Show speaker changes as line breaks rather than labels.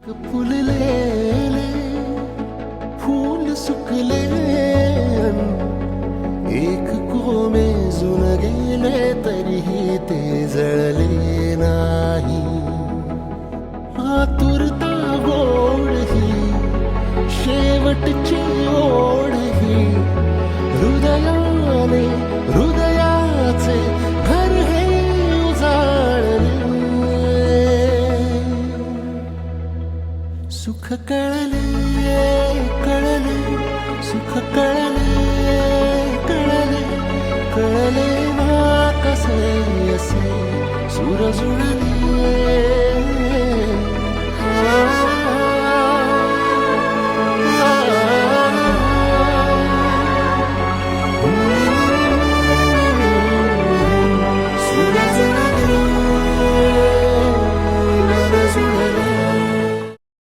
फुललेले फूल सुकले एक कोमेजून गेले तरीही ते जळले नाही. आतुरता गोड ही शेवटची ओढ ही हृदयाने हृदयाचे घर हे उजाळले. सुख कळले कळले सुख कळले कळले कळले ना कसे असे सूर जुळले.